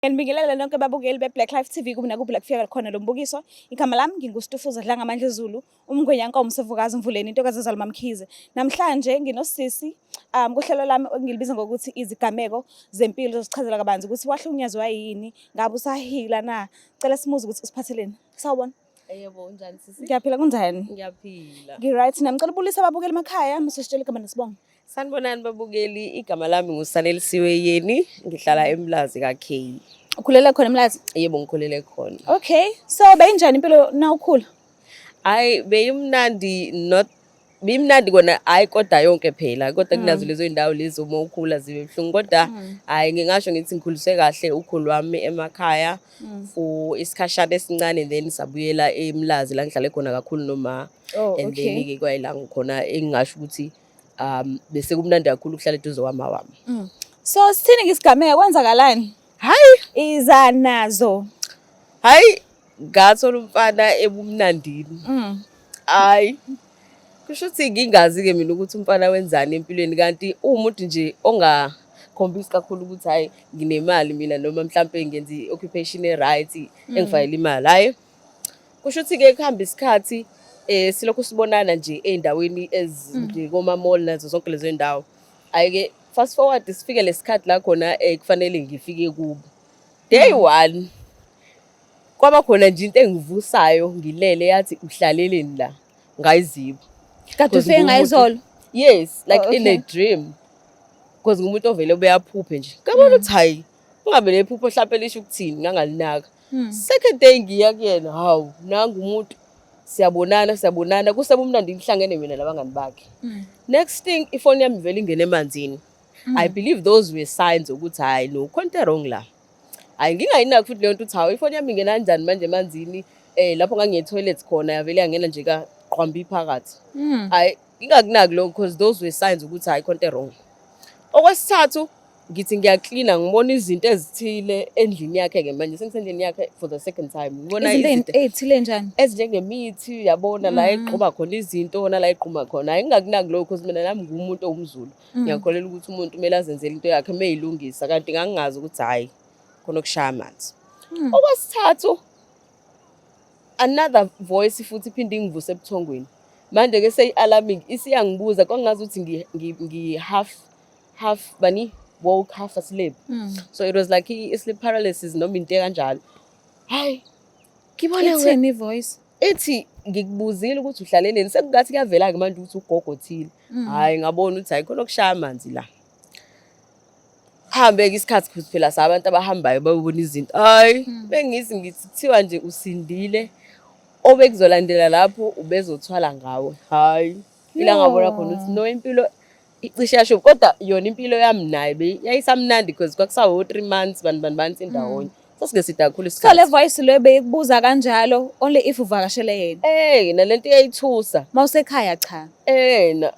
Nginibingelela nonke ababukeli be-Black Life TV kumina ku-Black kufika khona lo mbukiso. Igama lami nginguStufuza Dlanga Amandla Zulu, umngwenyankomo Msevukazi Mvuleni intokazi yazalwa Mkhize. Namhlanje nginosisi kuhlelo lami engilibiza ngokuthi izigameko zempilo zosichazela kabanzi ukuthi wahlukunyezwa yini, ngabe usahila na. Cela simuze ukuthi usiphatheleni. Sawubona. Yebo, unjani sisi? Ngiyaphila kunjani? Ngiyaphila. Ngi-right namcela ubulisa ababukeli emakhaya, masisitshela igama nesibongo. Sanibonani babukeli, igama lami nguSanelisiwe Yeni, ngihlala eMlazi kaKhay. Ukhulele khona eMlazi? Yebo, ngikhulele khona. Okay. So beyinjani impilo na ukhula? Hayi, beyimnandi kona, hayi kodwa yonke phela, kodwa kunazo lezo indawo lezo uma ukhula zibe buhlungu, kodwa hayi ngingasho ngithi ngikhuliswe kahle ukhulu wami emakhaya for isikhashana esincane, then sabuyela eMlazi la ngihlale khona kakhulu noma. And then ke kwayila ngikhona engingasho ukuthi bese kumnandi kakhulu ukuhlala eduze kwama wami. So sithini ngisigameka kwenzakalani? Hayi, Iza nazo. hayi ngathola umfana ebumnandini. Hayi kusho ukuthi ngingazi ke mina ukuthi umfana wenzani empilweni, kanti umuntu nje ongakhombisi kakhulu ukuthi hayi nginemali mina noma mhlambe ngenza i-occupation right engifayela imali. Hayi kusho ukuthi ke kuhamba isikhathi silokhu sibonana nje eindaweni ezinje koma-mall nazo zonke lezo indawo. Hayi-ke fast forward sifike lesikhathi la khona kufanele ngifike kubo. Day one kwaba khona nje into engivusayo ngilele yathi uhlaleleni la ngayiziba. Kade ufike ngayizolo? Yes, like in a dream. Because ngumuntu ovele ubeyaphuphe nje. Ngabona ukuthi hayi ungabe lephupho mhlawumbe lisho ukuthini ngangalinaka. Second day ngiya kuyena, hawu nanga umuntu siyabonana kusebumnandi ngihlangene mina nabangani bakhe. Next thing ifoni yami vele ingene emanzini. I believe those were signs ukuthi hayi no konke wrong la. Hayi ngingayinaki futhi leyo nto uthi hawu ifoni yami ingena kanjani manje emanzini, lapho ngangiye toilet khona yavele yangena nje ka qhwambi phakathi. Hayi ngingakunaki lokho because those were signs ukuthi hayi konke wrong. Okwesithathu ngithi ngiyaklina ngibona izinto ezithile endlini yakhe ke manje sengisendlini yakhe for the second time. Ngibona izinto ezithile njani? Ezinjengemithi yabona la eqhuba khona izinto la eqhuma khona. Hayi ngingakunaki lokho because mina nami ngumuntu owumZulu. Ngiyakholela ukuthi umuntu kumele azenzele into yakhe mayilungisa, kanti ngangingazi ukuthi hayi khona okushaya amanzi. Okwesithathu another voice futhi iphinde ingivuse ebuthongweni. Manje ke seyi-alarming isiyangibuza kwangazi ukuthi ngi half bani woke half asleep. So it was like sleep paralysis noma into kanjalo. Hayi ngibona ithini voice ethi ngikubuzile ukuthi uhlaleleni, sekungathi kuyavela ke manje ukuthi ugogo othile. Hayi ngabona ukuthi hayi khona okushaya amanzi la. Hambe ke isikhathi futhi phela sabantu abahambayo babona izinto. Hayi ngithi kuthiwa nje usindile, obekuzolandela lapho ubezothwala ngawe. Hayi ila ngabona khona ukuthi no impilo icishe yasho, kodwa yona impilo yami naye yayisamnandi because kwakusawo 3 months bani indawonye. Sasingesida kakhulu isikhathi. So le voice le beyikubuza kanjalo only if uvakashele yena? Nalento iyayithusa. Mawusekhaya cha.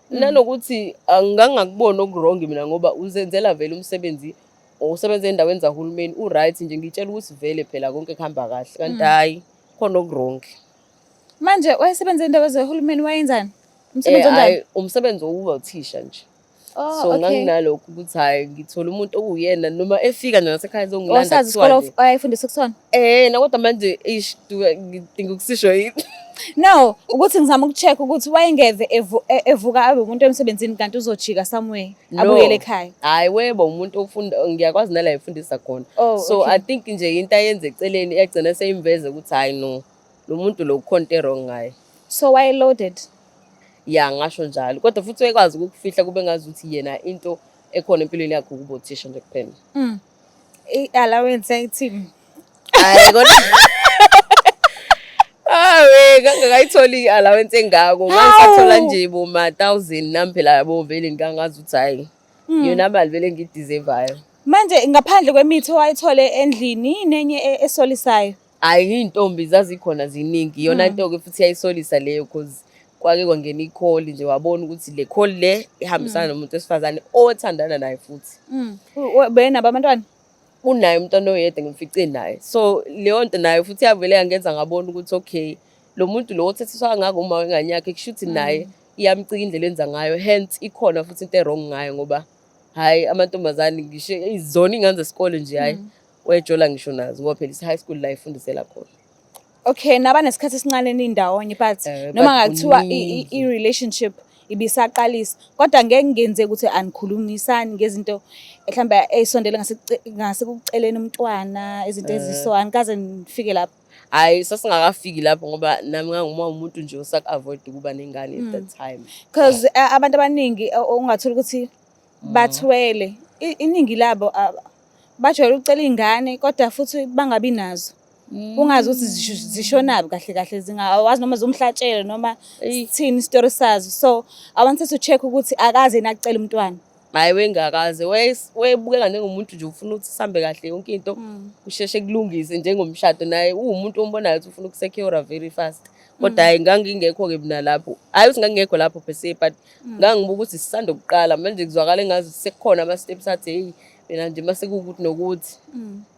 Nanokuthi angangakubona okurong mina ngoba uzenzela vele umsebenzi, usebenza endaweni zahulumeni u-right nje, ngitshela ukuthi vele phela konke kuhamba kahle, kanti hayi khona okurong. Manje wayesebenza endaweni zahulumeni wayenzani? Umsebenzi onjani? Umsebenzi wokuba uthisha nje. So Okay. nganginalokho ukuthi hayi ngithola umuntu owuyena noma efika nje nasekhaya ezongilanda. Wasazi isikole ayifundisa kusona? Kodwa manje ngidinga ukusisho yini? No, ukuthi ngizama ukucheck ukuthi wayengeve evuka abe umuntu emsebenzini kanti uzojika somewhere abuyele ekhaya. Hayi weba umuntu ofunda, ngiyakwazi nala efundisa khona. So I think nje into ayenze eceleni yagcina seyimveze ukuthi hayi no lo muntu lo kukhonto wrong ngaye. So why loaded? Ya ngasho njalo, kodwa futhi uyakwazi ukufihla kube ngazi ukuthi yena into ekhona empilweni yakhe ukuba uthisha nje kuphela. I-allowance ithini? Hayi kodwa ngangakayitholi i-allowance engako, ngangisathola nje boma 1000 nami phela yabo vele ngangazi ukuthi hayi yona mali vele ngideservayo. Manje ngaphandle kwemithi owayithole endlini nenye esolisayo? Hayi intombi zazikhona ziningi, yona into ke futhi yayisolisa leyo because kwake kwangena i-call nje wabona ukuthi le call le ihambisana nomuntu wesifazane othandana naye futhi. Benabo abantwana? Unaye umntwana oyedwa ngimfice naye. So leyo nto naye futhi yavele yangenza ngabona ukuthi okay lo muntu lo othethiswa ngako uma wengane yakhe kushuthi naye iyamcika indlela enza ngayo, hence ikhona futhi into wrong ngayo ngoba hayi amantombazane ngisho izona ingane zesikole nje hayi wejola ngisho nazo ngoba phela isi-high school la ifundisela khona. Okay, naba nesikhathi esincane nindawonye but noma ngathiwa i-relationship ibisaqalisa kodwa ngeke ngenze ukuthi anikhulumisani ngezinto mhlawumbe ey'sondele ngasekuceleni umntwana izinto eziso anikaze nifike lapho. Hayi sasingakafiki lapho ngoba nami nganguma umuntu nje osak-avoid ukuba nengane at that time. Because abantu abaningi ungathola ukuthi bathwele iningi labo bajwayele ukucela iy'ngane kodwa futhi bangabi nazo. Ungazi ukuthi zishonaphi kahle kahle zingawazi noma zomhlatshelo noma sithini isitori sazo. So I wanted to check ukuthi akaze nakucela umntwana. Hayi wengakaze webukeka njengomuntu nje ufuna ukuthi sihambe kahle yonke into usheshe kulungise njengomshado naye uwumuntu ombonayo ukuthi ufuna ukusecure very fast. Kodwa hayi ngangingekho-ke mina lapho. Hayi ukuthi ngangingekho lapho per se but ngangibuka ukuthi sisanda kuqala manje kuzwakala engazi sekukhona ama-steps athi hey mina nje mase kuwukuthi nokuthi.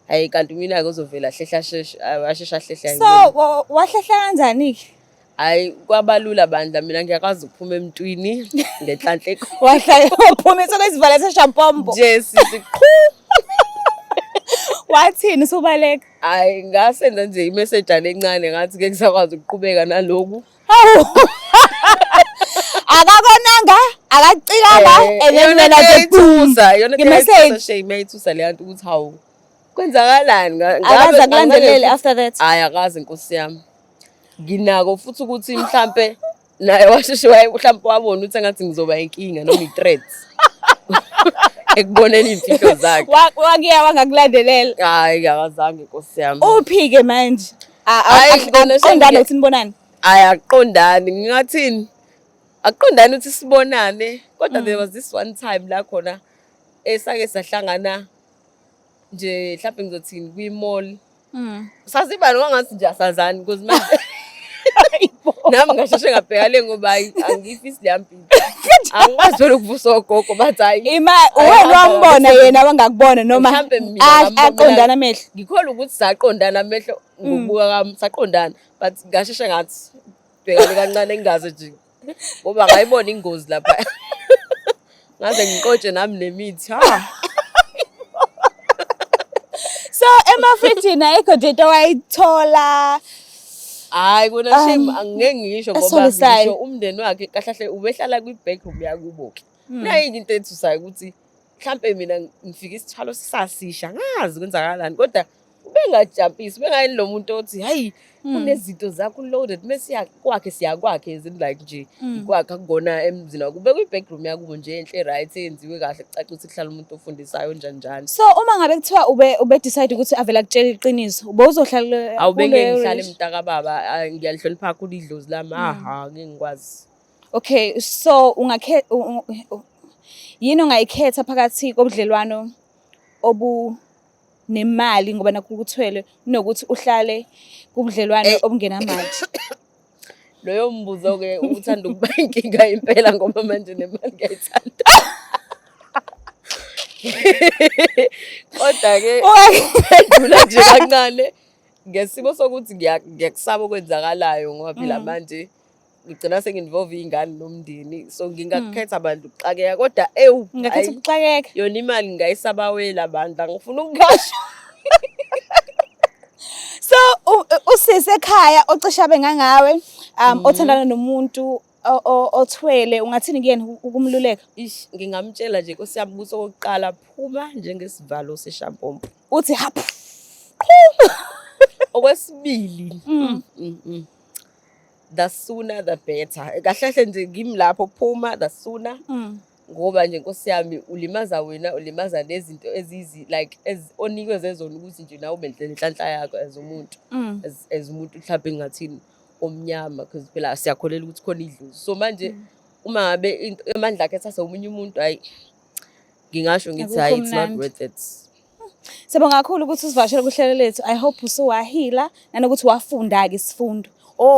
Hayi kanti mina-ke uzovela ashesha ahlehla. So wahlehla kanjani-ke? Hayi kwabalula bandla mina ngiyakwazi ukuphuma emntwini ngenhlanhla waphuma esokwezivala seshampombo nje sithi wathini usubaleka? Hayi ngasenza nje imessage encane ngathi ke kusakwazi ukuqhubeka naloku. Akakonanga akacikanga yona ke shame ayithusa le nto ukuthi hawu kwenzakalani akaze akulandelele after that. Hayi akaze Nkosi yami. Nginako futhi ukuthi mhlambe naye washeshe mhlambe wabona ukuthi engathi ngizoba inkinga noma i-threat ekuboneni imfihlo zakhe. Wakiya wangakulandelela? Hayi akazange Nkosi yami. Uphi-ke manje? Aqondana ukuthi nibonane? Hayi aqondani ngingathini aqondani ukuthi sibonane kodwa there was this one time la khona esake sahlangana nje mhlawumbe ngizothini kwi-mall. Sasibani kwangathi nje asazani because manje nami ngasheshe ngabheka le ngoba angifisi le yampilo. Angikwazi vele ukuvusa ogogo bathi hayi wena wambona yena wangakubona noma aqondana amehlo? Ngikholwa ukuthi saqondana amehlo ngokubuka kwami saqondana but ngasheshe ngathi bhekane kancane engaze nje ngoba ngayibona ingozi lapha. Ngaze ngiqotshe nami nemithi So emafrijini ayikho nje into wayithola? Hayi kona shame angeke ngisho ngoba ngisho umndeni wakhe kahle ubehlala kwi-backroom yakubo-ke. Nayi into ethusayo ukuthi mhlampe mina ngifika isithwalo sisasisha ngazi kwenzakalani kodwa ubengajampisi ubengayini lo muntu othi hayi kunezinto zakho loaded mase kwakhe siyakwakhe isn't like nje kwakhe akugona emzini wakhe kwi-backroom yakubo nje enhle right eyenziwe kahle kucaca ukuthi kuhlala umuntu ofundisayo njani njani. So uma ngabe kuthiwa ube decide ukuthi avela kutshela iqiniso ube uzohlala awubenge ngihlale emntaka baba ngiyalihlonipha kakhulu idlozi lami ngeke ngikwazi. Okay so yini ongayikhetha phakathi kobudlelwano nemali ngoba nakho ukuthwele kunokuthi uhlale kubudlelwane obungenamali? Loyo mbuzo-ke uthanda ukuba inkinga impela ngoba manje nemali ngiyayithanda. Kodwa-ke edlula nje kancane ngesimo sokuthi ngiyakusaba okwenzakalayo ngoba phela manje ngigcina sengi-involve iy'ngane nomndeni so ngingakukhetha abantu ukuxakeka kodwa ngakhetha ukuxakeka. Yona imali ngingayisaba wela bandla ngifuna ukukasha. So usisi ekhaya ocishe abe ngangawe othandana nomuntu othwele ungathini kuyena ukumluleka? Ngingamtshela nje Nkosi yami ukuthi okokuqala phuma njengesivalo seshampompo. Uthi haphu. Okwesibili the sooner the better. Kahle nje ngimi lapho phuma the sooner ngoba nje Nkosi yami ulimaza wena ulimaza nezinto ezizi like onikwe zezona ukuthi nje nawe ube nenhlanhla yakho as umuntu as umuntu mhlawumbe ngingathini omnyama because phela siyakholela ukuthi khona idlozi. So manje uma ngabe amandla akhe ethatha omunye umuntu hayi ngingasho ngithi hayi it's not worth it. Sibonga kakhulu ukuthi usivashele kuhlelo lethu. I hope usuwahila nanokuthi wafunda-ke isifundo.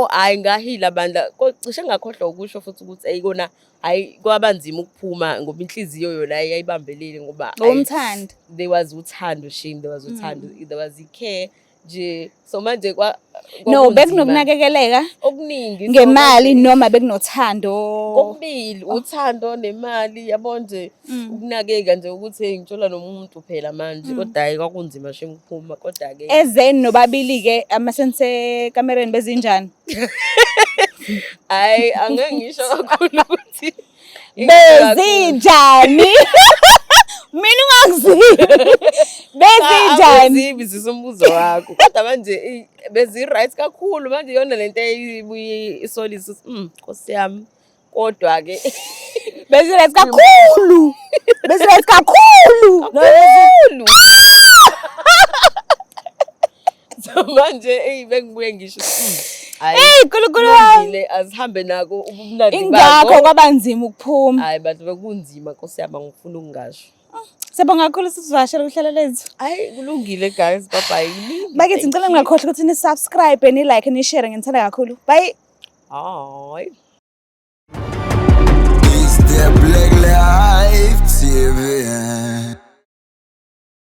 Hayi ngahila bandla cishe ngakhohlwa ukusho futhi ukuthi ayikona hayi kwabanzima ukuphuma ngoba inhliziyo yona yayibambelele ngoba umthando there was uthando shame there was uthando there was care nje so manje No, kwakunzima. bekunokunakekeleka Okuningi so ngemali manje- noma bekunothando. kokubili uthando nemali yabo nje ukunakeka nje ukuthi hey ngitshola nomuntu phela manje kodwa hayi kwakunzima shem ukuphuma kodwa ke Ezeni nobabili ke amasense kamereni bezinjani? hayi angeke ngisho kakhulu ukuthi Bezinjani? Mina ungakuzivi. Bezinjani? Azibi sisumbuzo wakho kodwa manje bezi right kakhulu manje yona lento eyibuye isolisa Nkosi yami kodwa ke Bezirayisi kakhulu. Bezirayisi kakhulu. kakhulu so manje bengibuye ngisho hayi Hey nkulunkulu wami. kulungile azihambe nako ubumnandi Ingakho kwabanzima ukuphuma. hayi bantu bekunzima Nkosi yami ngifuna ukungasho Siyabonga kakhulu sisivashela uhlelo lethu. hayi kulungile guys bye bye Bakithi ngicela ningakhohlwa ukuthi ni-subscribe, ni-like, ni-share ngithanda kakhulu. Bye. hayi Is der Black Life TV?